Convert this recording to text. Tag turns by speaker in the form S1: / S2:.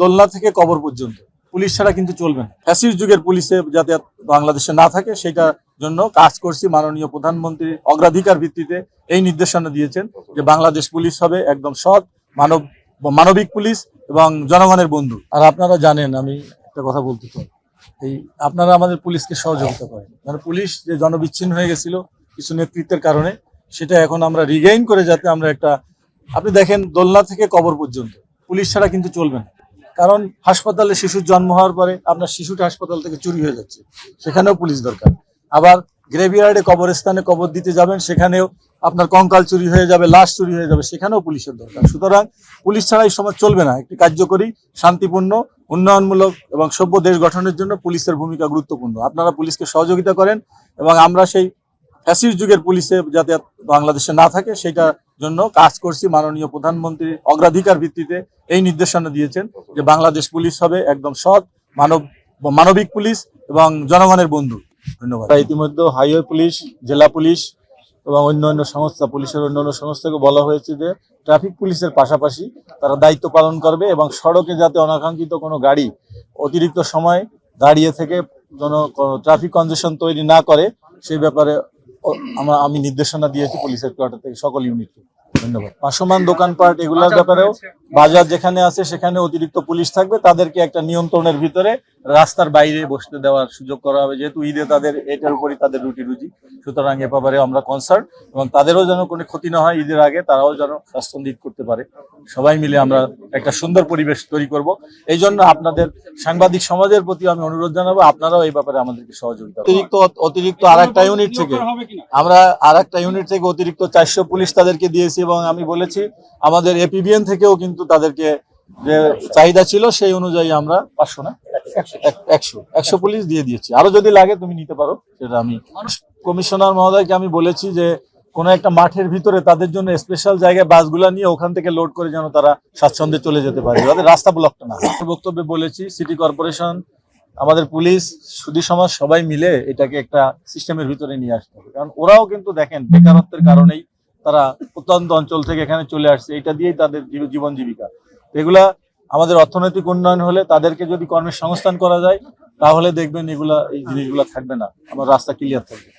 S1: দোলনা থেকে কবর পর্যন্ত পুলিশ ছাড়া কিন্তু চলবে না। ফ্যাসিস্ট যুগের পুলিশে যাতে বাংলাদেশে না থাকে সেটার জন্য কাজ করছি। মাননীয় প্রধানমন্ত্রী অগ্রাধিকার ভিত্তিতে এই নির্দেশনা দিয়েছেন যে বাংলাদেশ পুলিশ হবে একদম সৎ, মানবিক পুলিশ এবং জনগণের বন্ধু। আর আপনারা জানেন, আমি একটা কথা বলতে চাই, আপনারা আমাদের পুলিশকে সহযোগিতা করেন। মানে পুলিশ যে জনবিচ্ছিন্ন হয়ে গেছিল কিছু নেতৃত্বের কারণে, সেটা এখন আমরা রিগেইন করে যাতে আমরা আপনি দেখেন দোলনা থেকে কবর পর্যন্ত পুলিশ ছাড়া কিন্তু চলবে না। কারণ হাসপাতালে শিশুর জন্ম হওয়ার পরে আপনার শিশুটা হাসপাতাল থেকে চুরি হয়ে যাচ্ছে, সেখানেও পুলিশ দরকার। আবার গ্রেভিয়ার্ডে কবরস্থানে কবর দিতে যাবেন, সেখানেও আপনার কঙ্কাল চুরি হয়ে যাবে, লাশ চুরি হয়ে যাবে, সেখানেও পুলিশের দরকার। সুতরাং পুলিশ ছাড়া এই সমাজ চলবে না। একটি কার্যকরী, শান্তিপূর্ণ, উন্নয়নমূলক এবং সভ্য দেশ গঠনের জন্য পুলিশের ভূমিকা গুরুত্বপূর্ণ। আপনারা পুলিশকে সহযোগিতা করেন এবং আমরা সেই ফ্যাসিস্ট যুগের পুলিশে যাতে বাংলাদেশে না থাকে সেটার জন্য কাজ করছি। মাননীয় প্রধানমন্ত্রী অগ্রাধিকার ভিত্তিতে এই নির্দেশনা দিয়েছেন যে বাংলাদেশ পুলিশ হবে একদম সৎ, মানবিক পুলিশ এবং জনগণের বন্ধু। ধন্যবাদ। ইতিমধ্যে হাইওয়ে পুলিশ, জেলা পুলিশ এবং অন্যান্য সংস্থা, পুলিশের অন্যান্য সংস্থাকে বলা হয়েছে যে ট্রাফিক পুলিশের পাশাপাশি তারা দায়িত্ব পালন করবে এবং সড়কে যাতে অনাকাঙ্ক্ষিত কোনো গাড়ি অতিরিক্ত সময় দাঁড়িয়ে থেকে ট্রাফিক কনজেশন তৈরি না করে সেই ব্যাপারে আমি নির্দেশনা দিয়েছি পুলিশের কোয়ার্টার থেকে সকল ইউনিটকে। ধন্যবাদ। ভাসমান দোকানপাট এগুলোর ব্যাপারেও বাজার যেখানে আছে সেখানে অতিরিক্ত পুলিশ থাকবে, তাদেরকে একটা নিয়ন্ত্রণের ভিতরে রাস্তার বাইরে বসতে দেওয়ার সুযোগ করা হবে, যেহেতু ঈদে তাদের এটার উপরই তাদের রুজি। সুতরাং এ ব্যাপারে আমরা কনসার্ন এবং তাদেরও যেন কোনো ক্ষতি না হয়, ঈদের আগে তারাও যেন স্বাচ্ছন্দ্য ঈদ করতে পারে। সবাই মিলে আমরা একটা সুন্দর পরিবেশ তৈরি করব। এই জন্য আপনাদের সাংবাদিক সমাজের প্রতি আমি অনুরোধ জানাবো, আপনারাও এই ব্যাপারে আমাদেরকে সহযোগিতা। অতিরিক্ত আরেকটা ইউনিট থেকে অতিরিক্ত 400 পুলিশ তাদেরকে দিয়েছি এবং আমি বলেছি আমাদের এপিবিএন থেকেও কিন্তু তাদেরকে যে চাহিদা ছিল সেই অনুযায়ী আমরা 500 না 100 পুলিশ দিয়ে দিয়েছি। আরো যদি লাগে তুমি নিতে পারো, সেটা আমি কমিশনার মহোদয়কে আমি বলেছি যে কোনো একটা মাঠের ভিতরে তাদের জন্য স্পেশাল জায়গায় বাসগুলা নিয়ে ওখান থেকে লোড করে যেন তারা স্বাচ্ছন্দ্যে চলে যেতে পারে, যাতে রাস্তা ব্লকটা না হয়। বক্তব্যে বলেছি সিটি কর্পোরেশন, আমাদের পুলিশ, সুধী সমাজ সবাই মিলে এটাকে একটা সিস্টেমের ভিতরে নিয়ে আসতে হবে। কারণ ওরাও কিন্তু দেখেন বেকারত্বের কারণেই তারা প্রত্যন্ত অঞ্চল থেকে এখানে চলে আসছে, এটা দিয়েই তাদের জীবন জীবিকা। এগুলা আমাদের অর্থনৈতিক উন্নয়ন হলে, তাদেরকে যদি কর্মের সংস্থান করা যায়, তাহলে দেখবেন এই জিনিসগুলা থাকবে না, আমার রাস্তা ক্লিয়ার থাকবে।